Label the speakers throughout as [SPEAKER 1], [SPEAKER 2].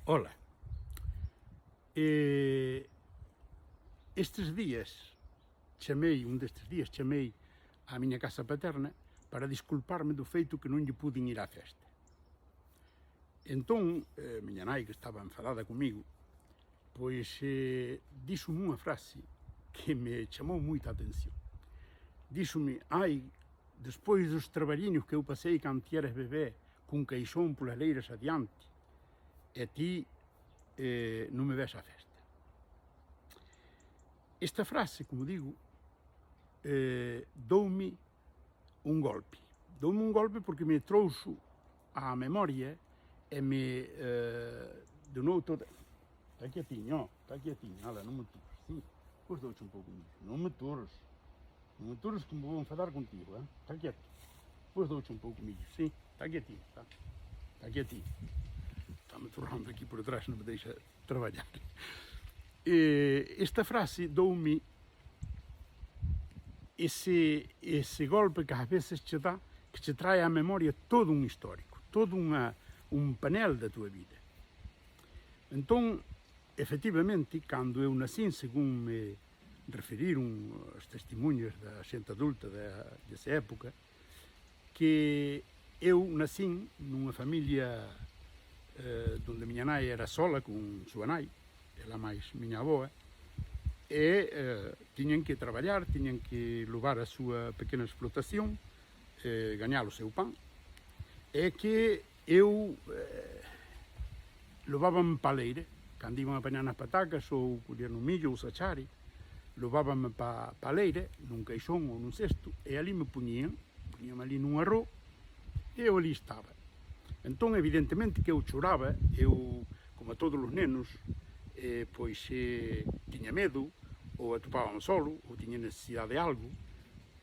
[SPEAKER 1] Ola, estes días un destes días chamei á miña casa paterna para disculparme do feito que non lle pudin ir á festa. Entón, miña nai, que estaba enfadada comigo, pois díxome unha frase que me chamou moita atención. Díxome: ai, despois dos traballiños que eu pasei cando ti eras bebé, cun queixón polas leiras adiante, e ti non me ves á festa. Esta frase, como digo, doume un golpe. Doume un golpe porque me trouxo á memoria e me donou toda... Está quietiño, ala, non me tures, sí. Pois douche un pouco miño, non me tures que me vou enfadar contigo, está quieto. Pois douche un pouco miño, sí, está quietinho, está quietinho. Está-me torrando aquí por detrás, non me deixa traballar. Esta frase doume ese golpe que ás veces che dá, que che trae á memoria todo un histórico, todo un panel da tua vida. Entón, efectivamente, cando eu nacín, según me referiron os testemunhos da xente adulta desa época, que eu nacín nunha familia donde miña nai era sola con súa nai, ela máis miña avoa, e tiñan que traballar, tiñan que levar a súa pequena explotación, gañar o seu pan, e que eu levábame pa leire, cando iban a apañar nas patacas ou colher no millo ou sachari, levábame pa leire, nun queixón ou nun cesto, e ali me puñíame ali nun arro, e eu ali estaba. Entón, evidentemente que eu choraba, eu, como a todos os nenos, pois tiña medo, ou atopábame solo, ou tiña necesidade de algo,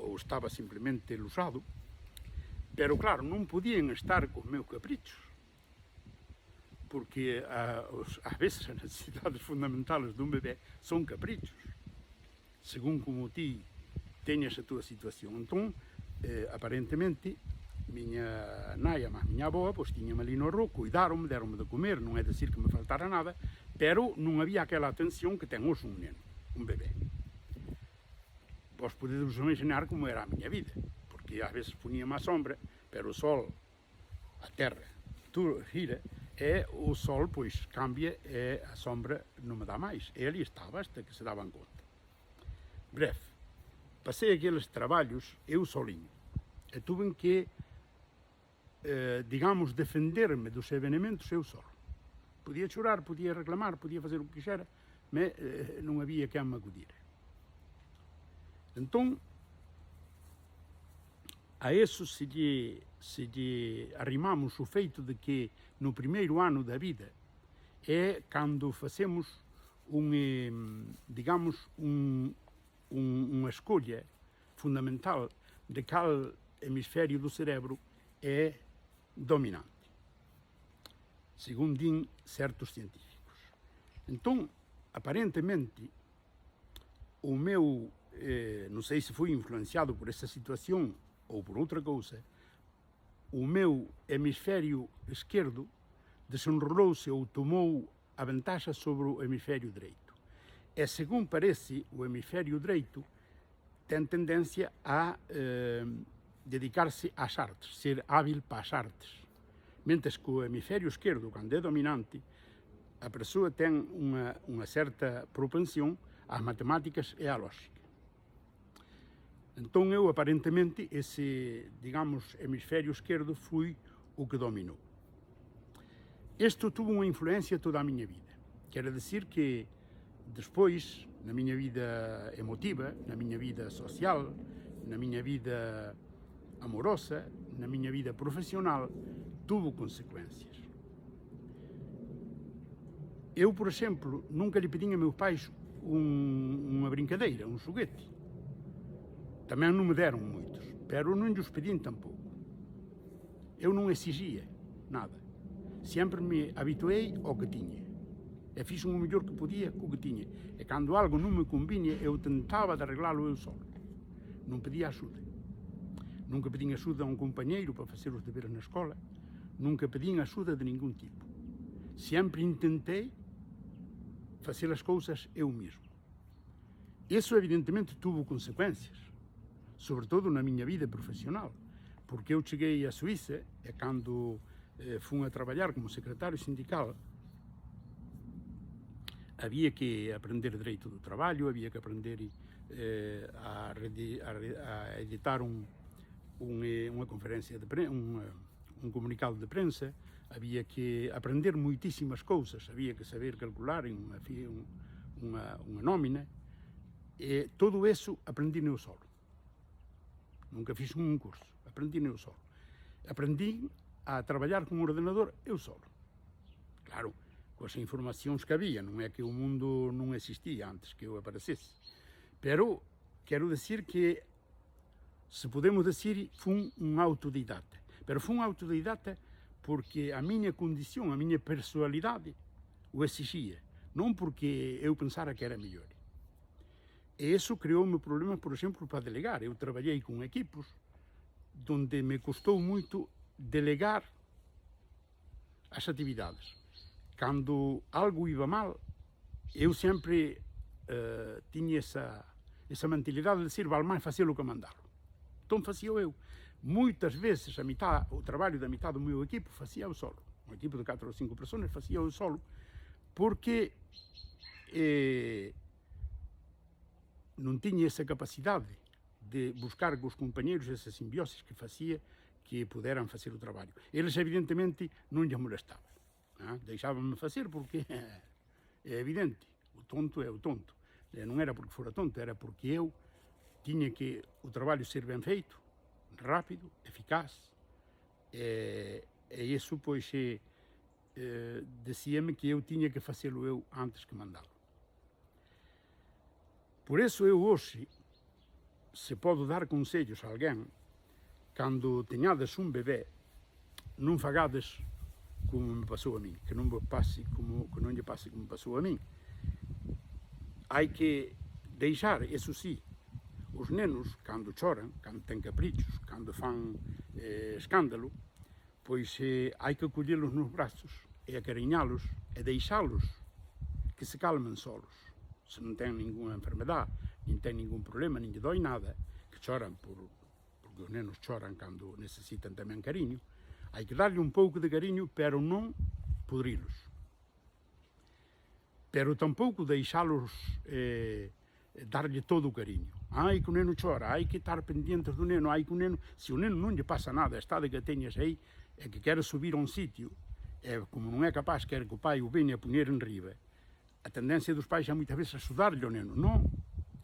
[SPEAKER 1] ou estaba simplemente lusado, pero claro, non podían estar cos meus caprichos, porque ás veces as necesidades fundamentales dun bebé son caprichos, según como ti teñas a túa situación. Entón, aparentemente, miña nai, máis miña avoa, pois tiñame ali no arro, cuidaronme, deronme de comer, non é dicir que me faltara nada, pero non había aquela atención que ten hoxe un neno, un bebé. Vos podedes imaginar como era a miña vida, porque ás veces poñíame a sombra, pero o sol, a terra, tudo gira, e o sol, pois, cambia e a sombra non me dá máis. E ali estaba, hasta que se daban conta. Breve, pasei aqueles traballos eu soliño, e tuve que, digamos, defenderme dos evenimentos eu solo. Podía chorar, podía reclamar, podía fazer o que quixera, mas non había quen me acudira. Entón, a eso se lle arrimamos o feito de que no primeiro ano da vida é cando facemos digamos, unha escolla fundamental de cal hemisferio do cerebro é dominante, según din certos científicos. Entón, aparentemente, o meu, non sei se foi influenciado por esa situación ou por outra cousa, o meu hemisferio esquerdo desenrolouse ou tomou a ventaxa sobre o hemisferio dereito. E, según parece, o hemisferio dereito ten tendencia a dedicarse ás artes, ser hábil para as artes. Mentres que o hemisferio esquerdo, cando é dominante, a persoa ten unha certa propensión ás matemáticas e á lógica. Entón eu, aparentemente, ese, digamos, hemisferio esquerdo foi o que dominou. Isto tuvo unha influencia toda a miña vida. Quere decir que despois, na miña vida emotiva, na miña vida social, na miña vida amorosa, na miña vida profesional, tuvo consecuencias. Eu, por exemplo, nunca lle pedín a meus pais unha brincadeira, un xoguete. Tamén non me deron moitos, pero non lles pedín tampouco. Eu non exigía nada. Sempre me habituei ao que tiña. E fixen o mellor que podía co que tiña. E cando algo non me conviña, eu tentaba de arreglalo eu solo. Non pedía axuda. Nunca pedín axuda a un compañeiro para facer os deberes na escola. Nunca pedín axuda de ningún tipo. sempre tentei fazer as coisas eu mesmo. Isso, evidentemente, teve consequências, sobretudo na minha vida profissional, porque eu cheguei à Suíça e quando fui a trabalhar como secretário sindical, havia que aprender direito do trabalho, havia que aprender a editar uma conferência de um comunicado de prensa, havia que aprender muitíssimas coisas, havia que saber calcular uma nómina, e tudo isso aprendi eu solo. Nunca fiz um curso, aprendi eu solo. Aprendi a trabalhar com um ordenador eu solo. Claro, com as informações que havia, não é que o mundo não existia antes que eu aparecesse. Pero quero dizer que, se podemos dizer, fui um autodidata. Pero fui um autodidata porque a minha condição, a minha personalidade o exigia, não porque eu pensara que era melhor. E isso criou-me problemas, por exemplo, para delegar. Eu trabalhei com equipos onde me custou muito delegar as atividades. Quando algo ia mal, eu sempre tinha essa mentalidade de dizer, vale mais fazer o que mandá-lo. Então fazia eu. Muitas vezes o trabalho da metade do meu equipo fazia eu solo. Um equipo de 4 ou 5 pessoas fazia eu solo, porque não tinha essa capacidade de buscar com os companheiros essa simbiose que fazia que puderam fazer o trabalho. Eles, evidentemente, não lhes molestavam. Deixavam-me fazer porque é evidente, o tonto é o tonto. Não era porque fora tonto, era porque eu tinha que o trabalho ser bem feito, rápido, eficaz, e isso, pois, dizia-me que eu tinha que fazê-lo eu antes que mandá-lo. Por isso eu hoje, se posso dar conselhos a alguém, quando tenhades um bebê, não fagades como me passou a mim, que não lhe passe como passou a mim. Há que deixar, isso sim, os nenos, quando choram, quando têm caprichos, quando fazem escândalo, pois há que acolhê-los nos braços, e acarinhá-los, e deixá-los que se calmem solos. Se não têm nenhuma enfermidade, nem têm nenhum problema, nem lhe dói nada, que choram porque os nenos choram quando necessitam também carinho, há que dar-lhe um pouco de carinho, pero não podri-los. Pero tampouco deixá-los dar-lhe todo o carinho. Ai que o neno chora, ai que estar pendentes do neno, ai que o neno, se o neno não lhe passa nada, está de que tenhas aí, é que quer subir a um sítio, como não é capaz, quer que o pai o venha a punir em riba, a tendência dos pais é muitas vezes ajudar-lhe ao neno. Não,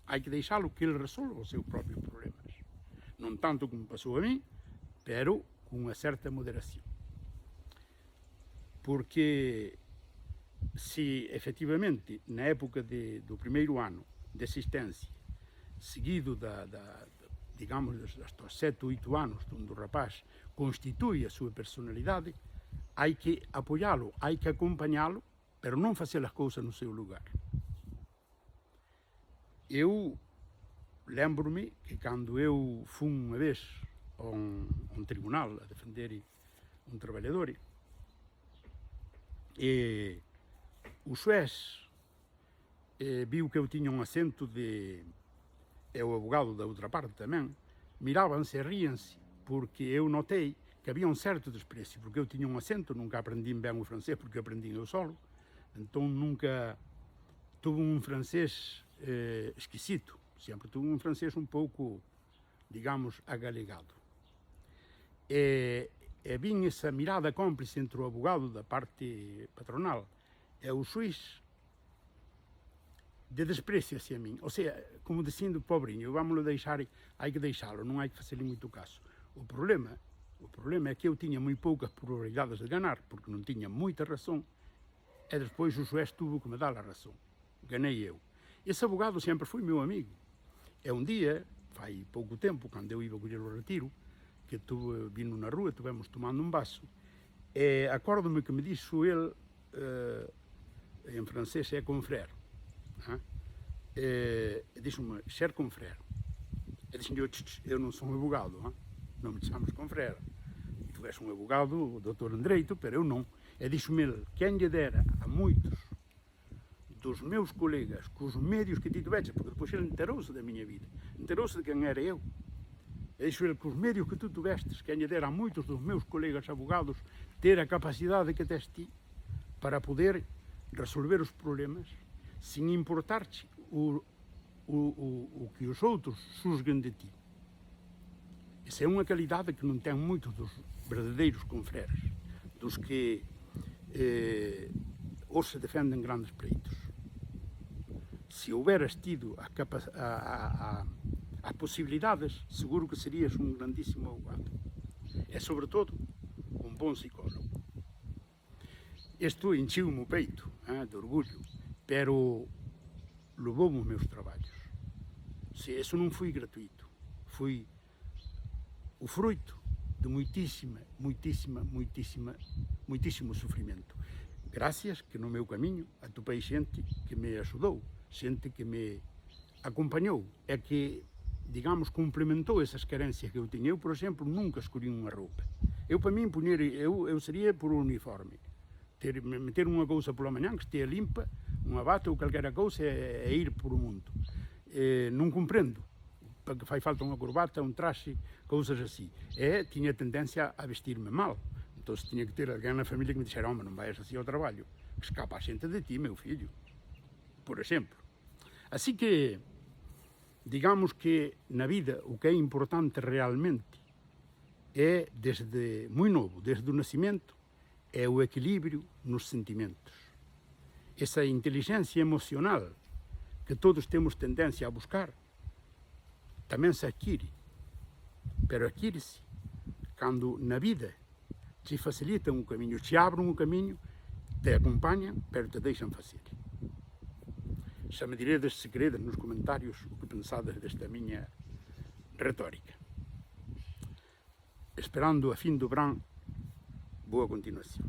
[SPEAKER 1] há que deixá-lo que ele resolva os seus próprios problemas. Não tanto como passou a mim, pero com uma certa moderação. Porque se efetivamente na época do primeiro ano de assistência, seguido digamos, dos 7 ou 8 anos, onde o rapaz constitui a sua personalidade, há que apoiá-lo, há que acompanhá-lo, pero não fazer as coisas no seu lugar. Eu lembro-me que quando eu fui uma vez a um tribunal a defender um trabalhador, e o juiz viu que eu tinha um acento e o advogado da outra parte também, miravam-se e riam-se, porque eu notei que havia um certo desprezo, porque eu tinha um acento, nunca aprendi bem o francês, porque aprendi eu solo, então nunca tive um francês esquisito, sempre tive um francês um pouco, digamos, agalegado. E vinha essa mirada cómplice entre o advogado da parte patronal e o juiz, de desprezo hacia mim, ou seja, como dizendo, pobrinho, vamos-lo deixar, há que deixá-lo, não há que fazer-lhe muito caso. O problema é que eu tinha muito poucas probabilidades de ganhar, porque não tinha muita razão, e depois o juiz teve que me dar a razão. Ganhei eu. Esse advogado sempre foi meu amigo. E um dia, faz pouco tempo, quando eu ia colher o retiro, que vindo na rua, estivemos tomando um vaso, e acordo-me que me disse ele, em francês é confrère, disse-me, cher confrère. Eu disse-lhe, eu não sou um advogado, não me chamas confrère. Tu és um advogado, doutor em direito, pero eu não. E dixo-me ele, quen lle dera a moitos dos meus colegas, cos medios que ti tuveches, porque depois ele enterouse da miña vida, enterouse de quen era eu. E dixo ele, cos medios que tu tuvestes, quen lle dera a moitos dos meus colegas abogados ter a capacidade que tes ti para poder resolver os problemas sin importarche o que os outros xusguen de ti. Esa é unha calidade que non ten moitos dos verdadeiros confreres, dos que hoxe defenden grandes pleitos. Se houberas tido as posibilidades, seguro que serías un grandísimo abogado. E, sobre todo, un bon psicólogo. Isto enchiu-me o peito, de orgullo, pero levou-me os meus traballos. Isso non foi gratuito, foi o fruto de moitísimo sofrimento. Gracias que no meu camiño atopei xente que me axudou, xente que me acompañou e que, digamos, complementou esas carencias que eu tiña. Eu, por exemplo, nunca escolhi unha roupa. Eu, para min, eu sería por uniforme. Meter unha cousa pola mañán que estea limpa, unha bata ou calquera cousa e ir por o mundo. Non comprendo, porque fai falta unha corbata, un traxe, cousas así. E tiña tendencia a vestirme mal. Entón, tiña que ter alguén na familia que me dixera, home, non vais así ao traballo, que escapa a xente de ti, meu fillo, por exemplo. Así que, digamos que na vida o que é importante realmente é, desde moi novo, desde o nacimento, é o equilibrio nos sentimentos. Esa inteligencia emocional que todos temos tendencia a buscar, tamén se adquire, pero adquire-se cando na vida te facilitan un camiño, te abren un camiño, te acompañan, pero te deixan facer. Xa me diredes, se queredes, nos comentarios o que pensades desta miña retórica. Esperando a fin do verán, boa continuación.